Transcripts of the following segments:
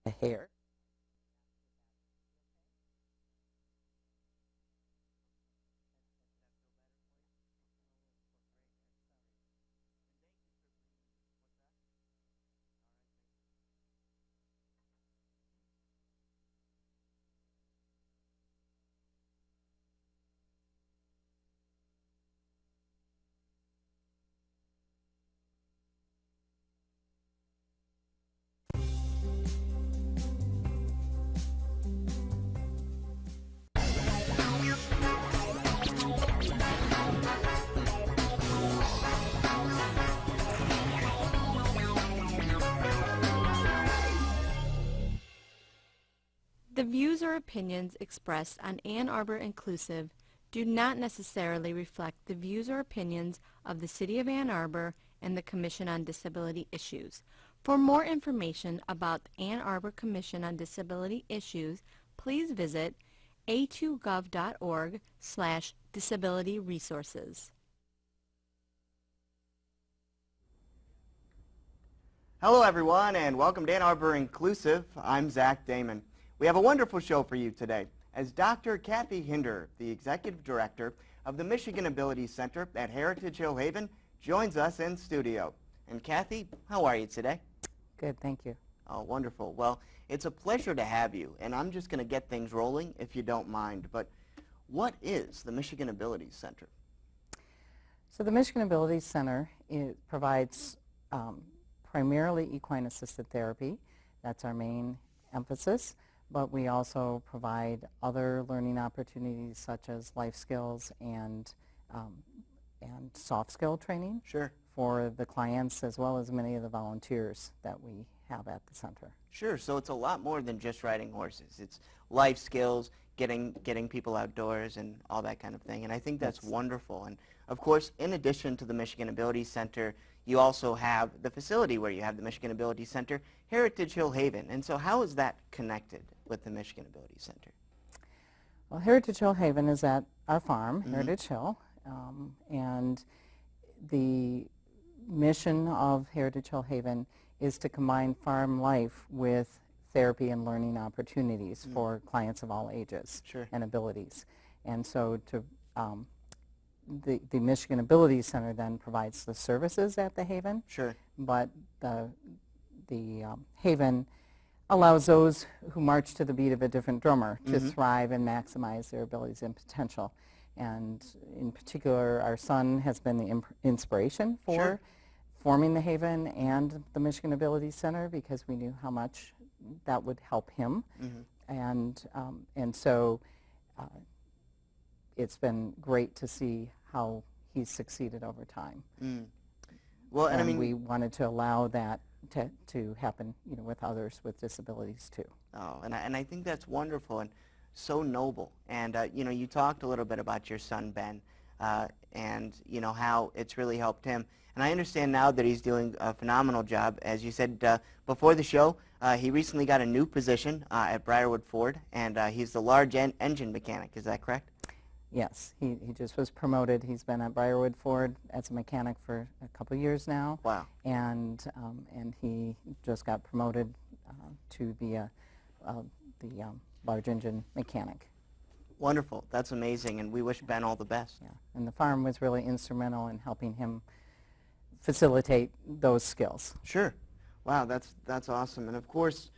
the hair. The views or opinions expressed on Ann Arbor Inclusive do not necessarily reflect the views or opinions of the City of Ann Arbor and the Commission on Disability Issues. For more information about the Ann Arbor Commission on Disability Issues, please visit a2gov.org/disability resources. Hello everyone and welcome to Ann Arbor Inclusive. I'm Zach Damon. We have a wonderful show for you today as Dr. Kathy Hinderer, the Executive Director of the Michigan Ability Center at Heritage Hill Haven, joins us in studio. And Kathy, how are you today? Good, thank you. Oh, wonderful. Well, it's a pleasure to have you, and I'm just going to get things rolling if you don't mind. But what is the Michigan Ability Center? So the Michigan Ability Center provides primarily equine-assisted therapy. That's our main emphasis. But we also provide other learning opportunities such as life skills and soft skill training for the clients as well as many of the volunteers that we have at the center. Sure, so it's a lot more than just riding horses. It's life skills, getting people outdoors and all that kind of thing, and I think that's wonderful. And of course, in addition to the Michigan Ability Center, you also have the facility where you have the Michigan Ability Center, Heritage Hill Haven. And so how is that connected with the Michigan Ability Center? Well, Heritage Hill Haven is at our farm, Heritage Hill, and the mission of Heritage Hill Haven is to combine farm life with therapy and learning opportunities for clients of all ages and abilities. And so the Michigan Ability Center then provides the services at the Haven, but the Haven allows those who march to the beat of a different drummer to thrive and maximize their abilities and potential. And in particular, our son has been the inspiration for forming the Haven and the Michigan Ability Center because we knew how much that would help him. And so it's been great to see how he's succeeded over time. Well, and I mean, we wanted to allow that to happen, with others with disabilities too. Oh, and I think that's wonderful and so noble. And you talked a little bit about your son Ben, and how it's really helped him. And I understand now that he's doing a phenomenal job. As you said before the show, he recently got a new position at Briarwood Ford, and he's the large engine mechanic. Is that correct? Yes, he just was promoted. He's been at Briarwood Ford as a mechanic for a couple years now. Wow. And he just got promoted to be the large engine mechanic. Wonderful. That's amazing, and we wish Ben all the best. Yeah, and the farm was really instrumental in helping him facilitate those skills. Sure. Wow, that's awesome. And of course,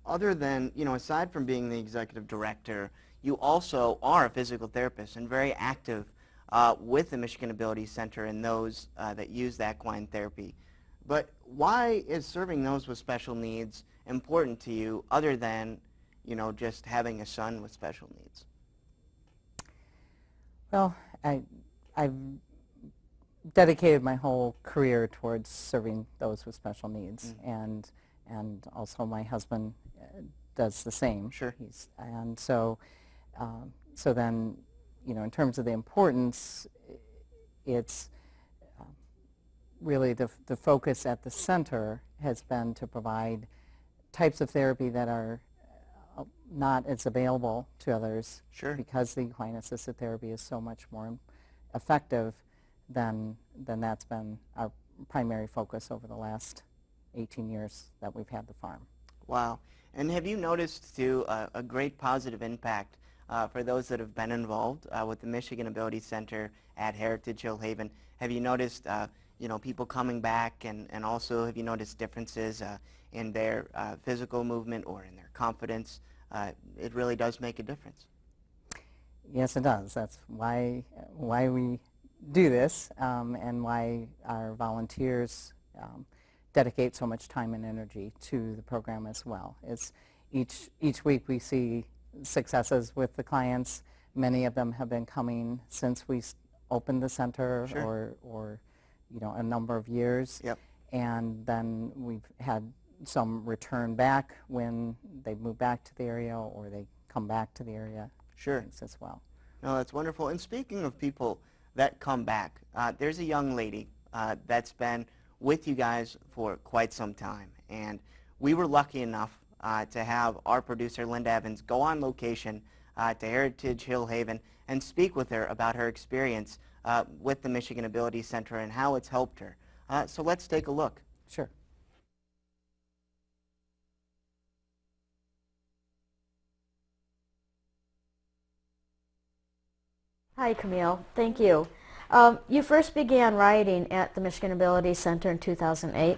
other than, aside from being the executive director, you also are a physical therapist and very active with the Michigan Ability Center and those that use that equine therapy. But why is serving those with special needs important to you other than, just having a son with special needs? Well, I've dedicated my whole career towards serving those with special needs, and also my husband does the same. Sure. And so then, in terms of the importance, it's really the focus at the center has been to provide types of therapy that are not as available to others. Sure. Because the equine-assisted therapy is so much more effective than that's been our primary focus over the last 18 years that we've had the farm. Wow. And have you noticed, too, a great positive impact for those that have been involved with the Michigan Ability Center at Heritage Hill Haven? Have you noticed, you know, people coming back, and also have you noticed differences in their physical movement or in their confidence? It really does make a difference. Yes, it does. That's why we do this, and why our volunteers dedicate so much time and energy to the program as well. It's each week we see successes with the clients. Many of them have been coming since we opened the center, Sure. or you know, a number of years. Yep. And then we've had some return back when they move back to the area, or they come back to the area. Sure. As well. No, that's wonderful. And speaking of people that come back, there's a young lady that's been with you guys for quite some time. And we were lucky enough to have our producer, Linda Evans, go on location to Heritage Hill Haven and speak with her about her experience with the Michigan Ability Center and how it's helped her. So let's take a look. Sure. Hi, Camille. Thank you. You first began writing at the Michigan Ability Center in 2008.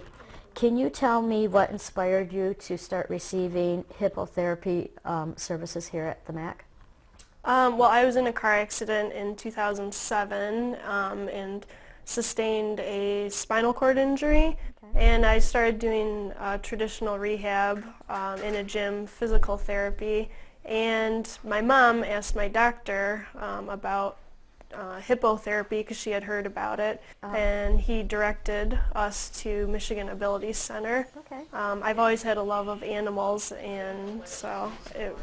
Can you tell me what inspired you to start receiving Hippa Therapy services here at the MAC? Well, I was in a car accident in 2007 and sustained a spinal cord injury. Okay. And I started doing traditional rehab in a gym, physical therapy. And my mom asked my doctor about Hippa Therapy because she had heard about it, and he directed us to Michigan Ability Center. Okay. I've always had a love of animals, and so it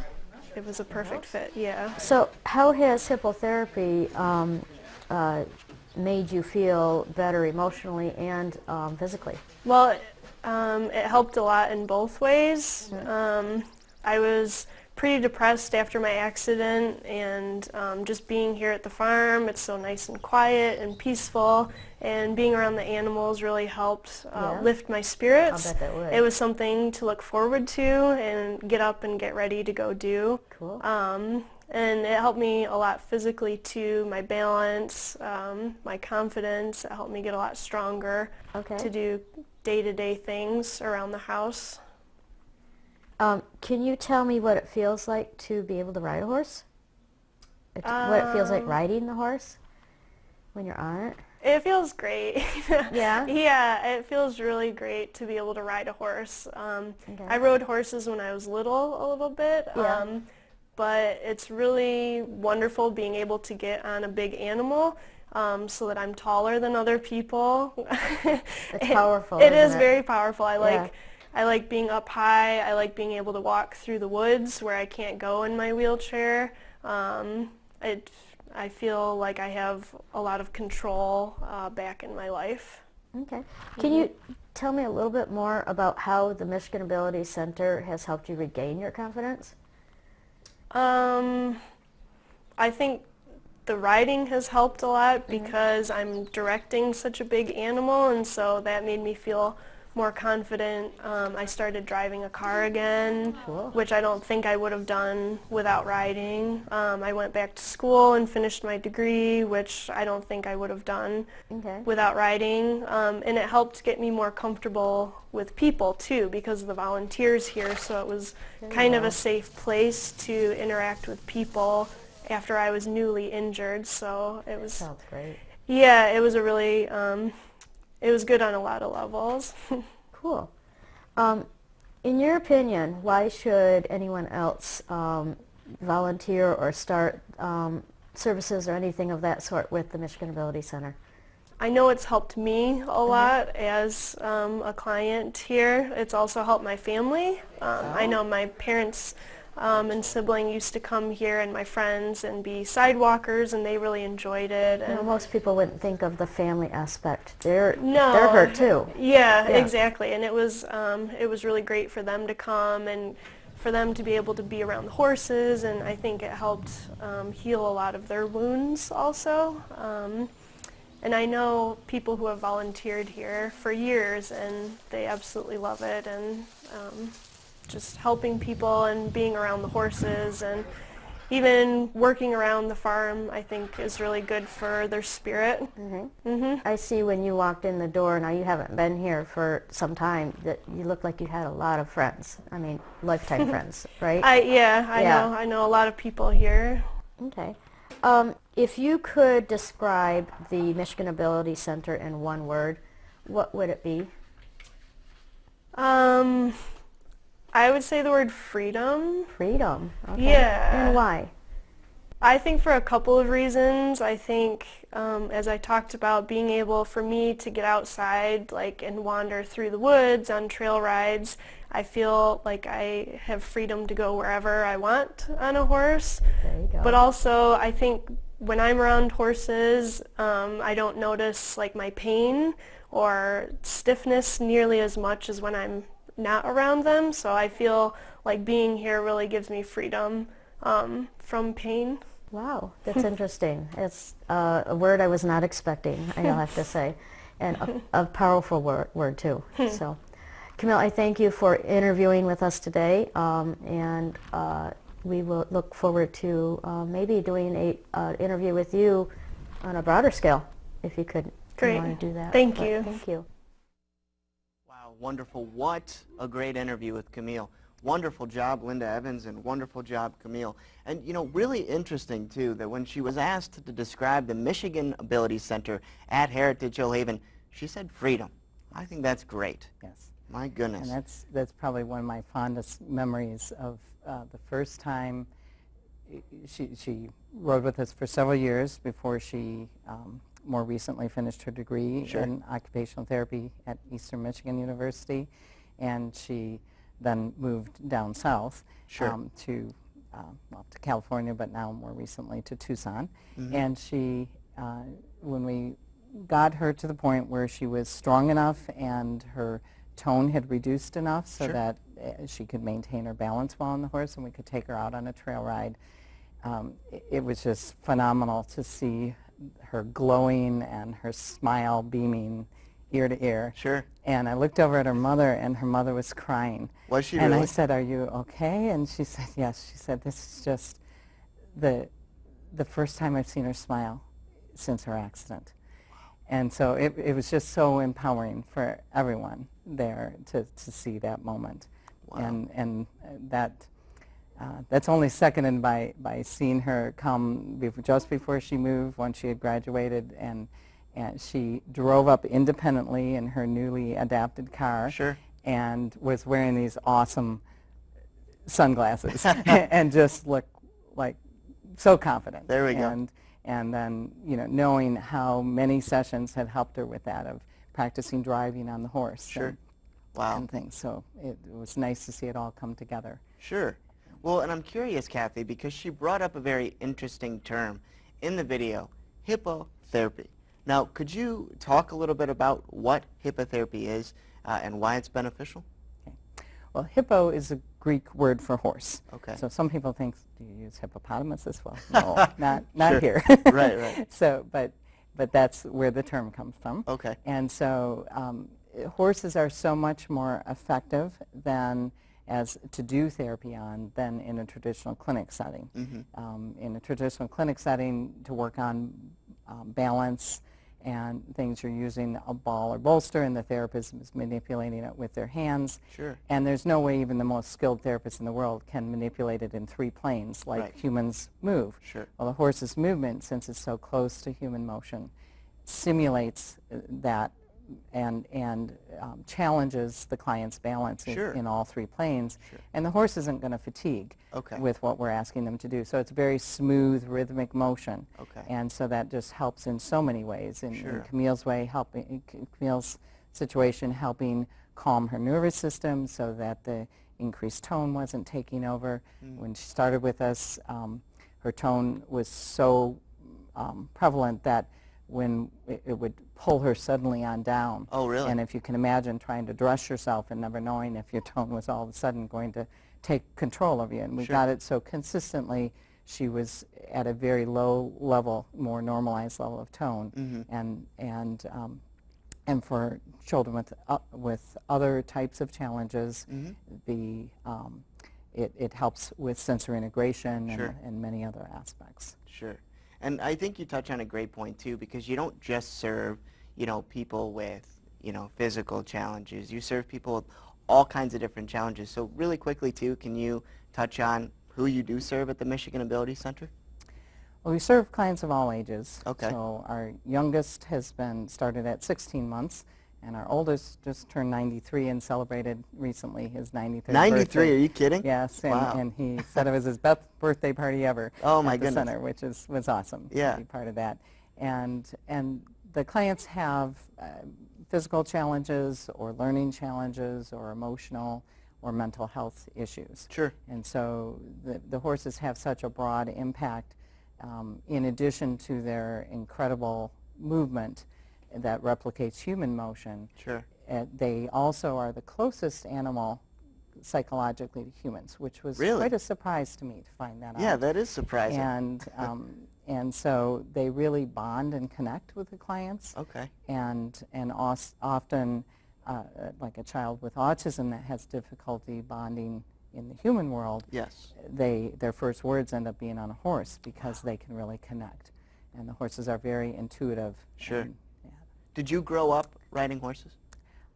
was a perfect fit, yeah. So how has Hippa Therapy made you feel better emotionally and physically? Well, it helped a lot in both ways. Mm-hmm. I was pretty depressed after my accident, and just being here at the farm, it's so nice and quiet and peaceful, and being around the animals really helped lift my spirits. I'll bet that would. It was something to look forward to and get up and get ready to go do. Cool. And it helped me a lot physically too, my balance, my confidence. It helped me get a lot stronger to do day-to-day things around the house. Can you tell me what it feels like to be able to ride a horse? What it feels like riding the horse when you're on it? It feels great. Yeah? Yeah, it feels really great to be able to ride a horse. I rode horses when I was little a little bit, but it's really wonderful being able to get on a big animal so that I'm taller than other people. It's powerful, It is isn't it? very powerful. I like being up high. I like being able to walk through the woods where I can't go in my wheelchair. I feel like I have a lot of control back in my life. Okay. Can you tell me a little bit more about how the Michigan Ability Center has helped you regain your confidence? I think the riding has helped a lot because I'm directing such a big animal, and so that made me feel more confident. I started driving a car again, which I don't think I would have done without riding. I went back to school and finished my degree, which I don't think I would have done without riding. And it helped get me more comfortable with people too, because of the volunteers here, so it was kind of a safe place to interact with people after I was newly injured. So it was... Sounds great. Yeah, it was a really... it was good on a lot of levels. Cool. In your opinion, why should anyone else volunteer or start services or anything of that sort with the Michigan Ability Center? I know it's helped me a lot as a client here. It's also helped my family. I know my parents and sibling used to come here, and my friends, and be sidewalkers, and they really enjoyed it. And most people wouldn't think of the family aspect. They're hurt too. Yeah, exactly. And it was really great for them to come and for them to be able to be around the horses, and I think it helped heal a lot of their wounds also. And I know people who have volunteered here for years, and they absolutely love it, and just helping people and being around the horses, and even working around the farm, I think, is really good for their spirit. I see when you walked in the door, now you haven't been here for some time, that you look like you had a lot of friends. I mean, lifetime friends, right? I know a lot of people here. Okay. If you could describe the Michigan Ability Center in one word, what would it be? I would say the word freedom. Freedom. Okay. Yeah. And why? I think for a couple of reasons. I think, as I talked about, being able for me to get outside and wander through the woods on trail rides, I feel like I have freedom to go wherever I want on a horse. There you go. But also, I think when I'm around horses, I don't notice my pain or stiffness nearly as much as when I'm not around them. So I feel like being here really gives me freedom from pain. Wow, that's interesting. It's a word I was not expecting, I'll have to say, and a powerful word too. So, Camille, I thank you for interviewing with us today, and we will look forward to maybe doing an interview with you on a broader scale, if you could. Great. Want to do that. Thank you. Thank you. Wow, wonderful. What a great interview with Camille. Wonderful job, Linda Evans, and wonderful job, Camille. And, really interesting, too, that when she was asked to describe the Michigan Ability Center at Heritage Hill Haven, she said freedom. I think that's great. Yes. My goodness. And that's probably one of my fondest memories of the first time she rode with us for several years before she more recently finished her degree in occupational therapy at Eastern Michigan University, and she then moved down south to California, but now more recently to Tucson. And she, when we got her to the point where she was strong enough and her tone had reduced enough so that she could maintain her balance well on the horse and we could take her out on a trail ride, it was just phenomenal to see her glowing and her smile beaming ear to ear. And I looked over at her mother, and her mother was crying. Was she and really? I said, "Are you okay?" And she said, "Yes." She said, "This is just the first time I've seen her smile since her accident." And so it was just so empowering for everyone there to see that moment. And that's only seconded by seeing her come just before she moved, once she had graduated, and she drove up independently in her newly adapted car and was wearing these awesome sunglasses and just looked like so confident. There we go. And then, knowing how many sessions had helped her with that, of practicing driving on the horse and things. So it was nice to see it all come together. Well, and I'm curious, Kathy, because she brought up a very interesting term in the video, Hippa Therapy. Now, could you talk a little bit about what Hippa Therapy is and why it's beneficial? Okay. Well, hippo is a Greek word for horse. Okay. So some people think, do you use hippopotamus as well? No, not here. Right. So, but that's where the term comes from. Okay. And so horses are so much more effective to do therapy on than in a traditional clinic setting. In a traditional clinic setting, to work on balance and things, you're using a ball or bolster, and the therapist is manipulating it with their hands. And there's no way even the most skilled therapist in the world can manipulate it in 3 planes like humans move. Well, the horse's movement, since it's so close to human motion, simulates that and challenges the client's balance in all 3 planes. And the horse isn't going to fatigue with what we're asking them to do. So it's very smooth, rhythmic motion. And so that just helps in so many ways. In Camille's Camille's situation, helping calm her nervous system so that the increased tone wasn't taking over. When she started with us, her tone was so prevalent that when it would pull her suddenly on down. Oh, really? And if you can imagine trying to dress yourself and never knowing if your tone was all of a sudden going to take control of you. And we got it so consistently, she was at a very low level, more normalized level of tone. And And for children with other types of challenges, it helps with sensory integration and many other aspects. Sure. And I think you touch on a great point too, because you don't just serve, people with, physical challenges. You serve people with all kinds of different challenges. So really quickly too, can you touch on who you do serve at the Michigan Ability Center? Well, we serve clients of all ages. Okay. So our youngest has been started at 16 months, and our oldest just turned 93 and celebrated recently his 93rd 93, birthday. are you kidding? Yes, and, Wow. and he said it was his best birthday party ever Oh, my at the goodness. center, which was awesome Yeah. to be part of that. And the clients have physical challenges or learning challenges or emotional or mental health issues. Sure. And so the horses have such a broad impact in addition to their incredible movement that replicates human motion. Sure. They also are the closest animal psychologically to humans, which was Really? quite a surprise to me to find that out. Yeah, that is surprising. And so they really bond and connect with the clients. Okay. And often, like a child with autism that has difficulty bonding in the human world, Yes. their first words end up being on a horse because they can really connect. And the horses are very intuitive. Sure. And, yeah. Did you grow up riding horses?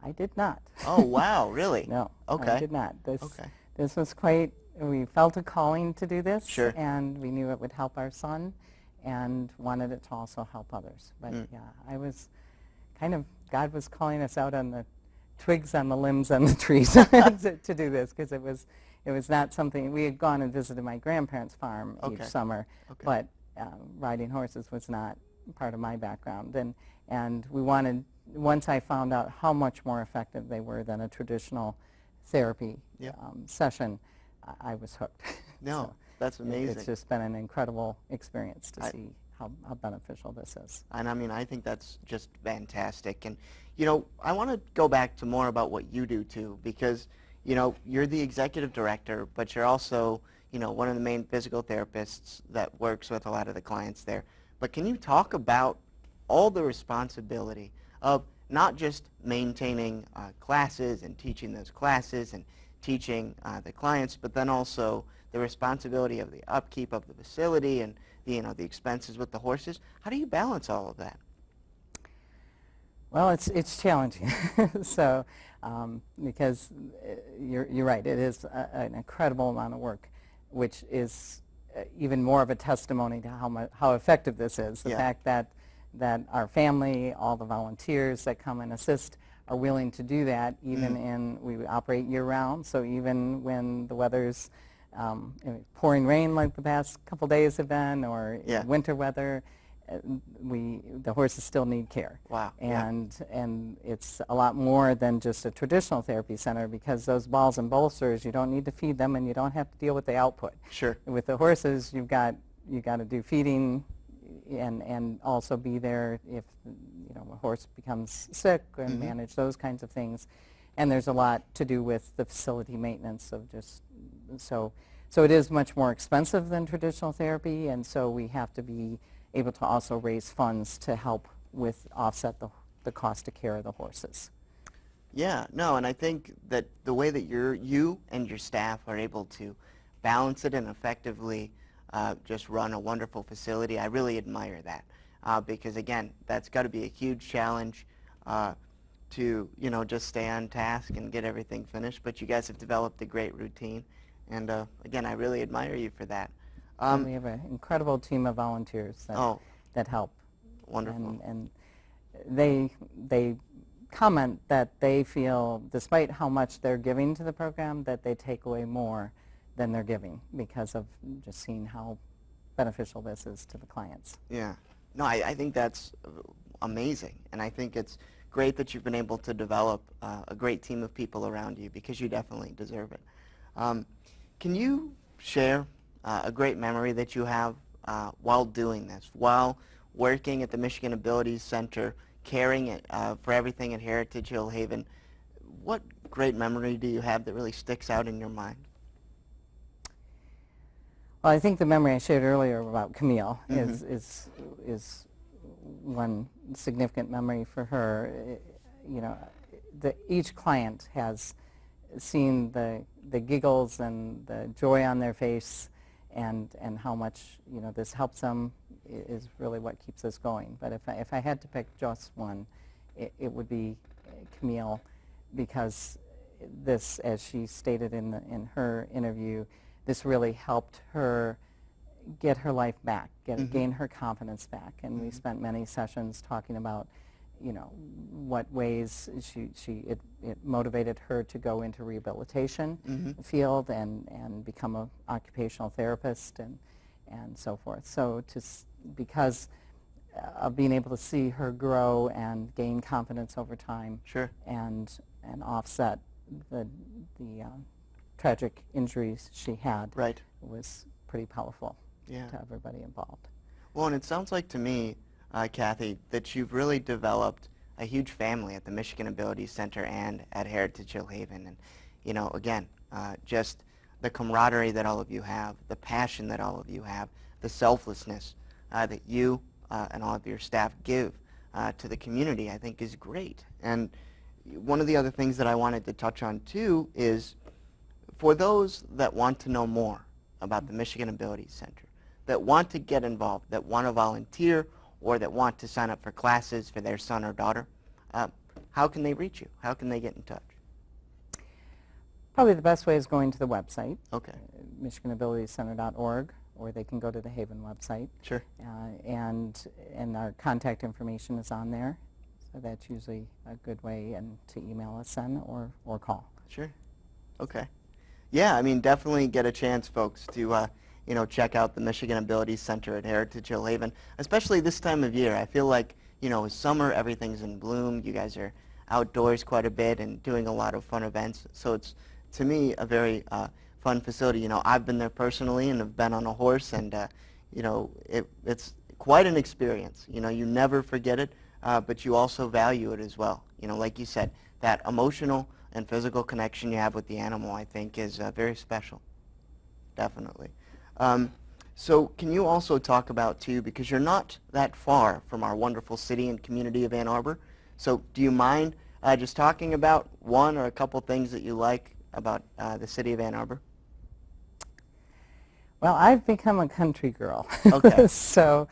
I did not. Oh, wow, really? No, Okay. I did not. Okay. This was quite, we felt a calling to do this. Sure. And we knew it would help our son and wanted it to also help others. But yeah, I was kind of, God was calling us out on the twigs on the limbs on the trees to do this, because it was not something, we had gone and visited my grandparents' farm each summer, but riding horses was not part of my background. And we wanted, once I found out how much more effective they were than a traditional therapy session, I was hooked. No, So that's amazing. It's just been an incredible experience to see how beneficial this is. And I mean, I think that's just fantastic. And, I want to go back to more about what you do too, because, you're the executive director, but you're also, one of the main physical therapists that works with a lot of the clients there. But can you talk about all the responsibility of not just maintaining classes and teaching those classes and teaching the clients, but then also the responsibility of the upkeep of the facility and the expenses with the horses? How do you balance all of that? Well, it's challenging. So, because you're right, it is an incredible amount of work, which is even more of a testimony to how effective this is. The fact that our family, all the volunteers that come and assist, are willing to do that, even we operate year-round. So even when the weather's pouring rain, like the past couple days have been, or winter weather, the horses still need care. Wow. And it's a lot more than just a traditional therapy center, because those balls and bolsters, you don't need to feed them and you don't have to deal with the output. Sure. With the horses, you got to do feeding and also be there if a horse becomes sick, and manage those kinds of things. And there's a lot to do with the facility maintenance of just so it is much more expensive than traditional therapy, and so we have to be able to also raise funds to help with offset the cost of care of the horses. Yeah, no, and I think that the way that you and your staff are able to balance it and effectively just run a wonderful facility, I really admire that. Because again, that's got to be a huge challenge to just stay on task and get everything finished. But you guys have developed a great routine, and again, I really admire you for that. We have an incredible team of volunteers that help. Wonderful. And they comment that they feel, despite how much they're giving to the program, that they take away more than they're giving because of just seeing how beneficial this is to the clients. Yeah. No, I think that's amazing, and I think it's great that you've been able to develop a great team of people around you, because you definitely deserve it. Can you share a great memory that you have while doing this, while working at the Michigan Ability Center, caring for everything at Heritage Hill Haven? What great memory do you have that really sticks out in your mind? Well, I think the memory I shared earlier about Camille is one significant memory for her. you know, each client has seen the giggles and the joy on their face, and how much, you know, this helps them is really what keeps us going. But if I had to pick just one, it would be Camille, because this, as she stated in her interview, this really helped her get her life back, gain her confidence back. And we spent many sessions talking about, you know, what ways it motivated her to go into rehabilitation field and become an occupational therapist and so forth. So because of being able to see her grow and gain confidence over time, and offset the tragic injuries she had, was pretty powerful to everybody involved. Well, and it sounds like to me, Kathy, that you've really developed a huge family at the Michigan Ability Center and at Heritage Hill Haven. And, you know, again, just the camaraderie that all of you have, the passion that all of you have, the selflessness that you and all of your staff give to the community, I think is great. And one of the other things that I wanted to touch on, too, is for those that want to know more about the Michigan Ability Center, that want to get involved, that want to volunteer, or that want to sign up for classes for their son or daughter, how can they reach you? How can they get in touch? Probably the best way is going to the website, michiganabilitycenter.org, or they can go to the Haven website. And our contact information is on there, so that's usually a good way, and to email us then or call. Okay. Yeah, I mean, definitely get a chance, folks, to you know, check out the Michigan Ability Center at Heritage Hill Haven, especially this time of year. I feel like, you know, summer, everything's in bloom. You guys are outdoors quite a bit and doing a lot of fun events. So it's, to me, a very fun facility. You know, I've been there personally and have been on a horse, and, you know, it's quite an experience. You know, you never forget it, but you also value it as well. You know, like you said, that emotional and physical connection you have with the animal, I think, is very special. Definitely. So can you also talk about, too, because you're not that far from our wonderful city and community of Ann Arbor, so do you mind just talking about one or a couple things that you like about the city of Ann Arbor? Well, I've become a country girl. So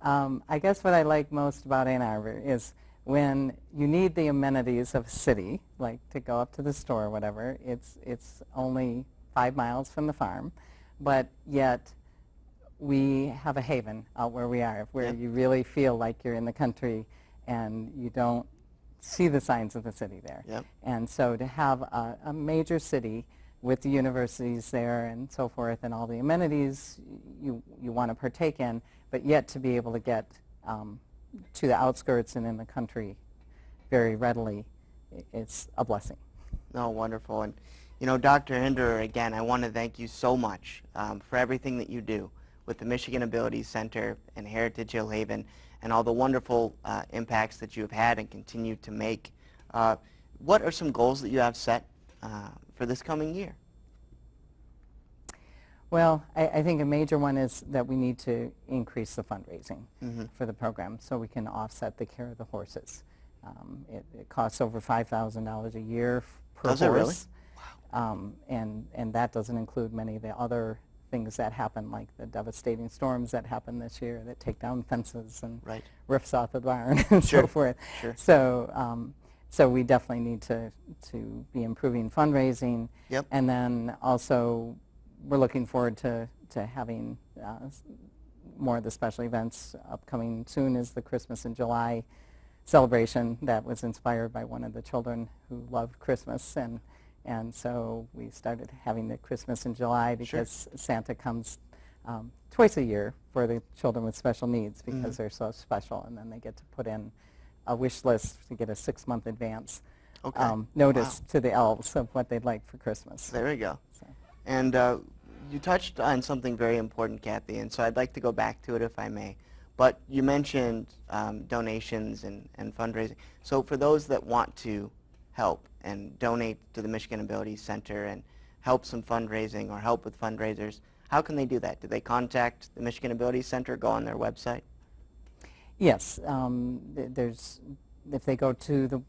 I guess what I like most about Ann Arbor is when you need the amenities of a city, like to go up to the store or whatever, it's only 5 miles from the farm. But yet we have a haven out where we are, where you really feel like you're in the country and you don't see the signs of the city there. And so to have a major city with the universities there and so forth and all the amenities you want to partake in, but yet to be able to get to the outskirts and in the country very readily, it's a blessing. Oh, wonderful. And you know, Dr. Hinderer, again, I want to thank you so much for everything that you do with the Michigan Ability Center and Heritage Hill Haven and all the wonderful impacts that you have had and continue to make. What are some goals that you have set for this coming year? Well, I think a major one is that we need to increase the fundraising for the program so we can offset the care of the horses. It costs over $5,000 a year per horse. Does it really? And that doesn't include many of the other things that happen, like the devastating storms that happen this year that take down fences and roofs off the barn and so forth. So we definitely need to be improving fundraising. And then also we're looking forward to having more of the special events. Upcoming soon is the Christmas in July celebration that was inspired by one of the children who loved Christmas. And so we started having the Christmas in July because Santa comes twice a year for the children with special needs because they're so special. And then they get to put in a wish list to get a 6-month advance notice to the elves of what they'd like for Christmas. There we go. And you touched on something very important, Kathy, and so I'd like to go back to it if I may. But you mentioned donations and fundraising. So for those that want to help and donate to the Michigan Ability Center and help some fundraising or help with fundraisers, how can they do that? Do they contact the Michigan Ability Center, go on their website? Yes. If they go to the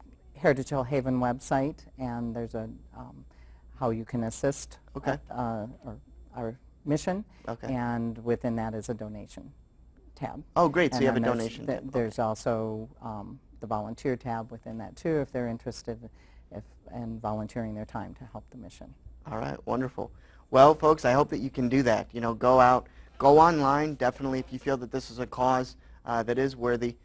Heritage Hill Haven website, and there's a how you can assist Okay. or our mission, Okay. and within that is a donation tab. Oh, great. So And you have a then donation tab. there's also the volunteer tab within that too, if they're interested in volunteering their time to help the mission. All right, wonderful. Well, folks, I hope that you can do that. You know, go out, go online. Definitely, if you feel that this is a cause that is worthy,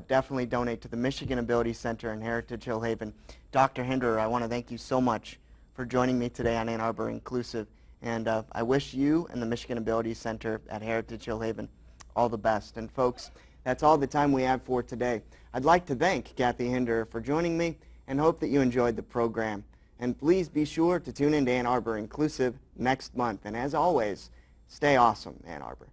definitely donate to the Michigan Ability Center in Heritage Hill Haven. Dr. Hinderer, I want to thank you so much for joining me today on Ann Arbor Inclusive, and I wish you and the Michigan Ability Center at Heritage Hill Haven all the best. And folks, that's all the time we have for today. I'd like to thank Kathy Hinderer for joining me and hope that you enjoyed the program. And please be sure to tune in to Ann Arbor Inclusive next month. And as always, stay awesome, Ann Arbor.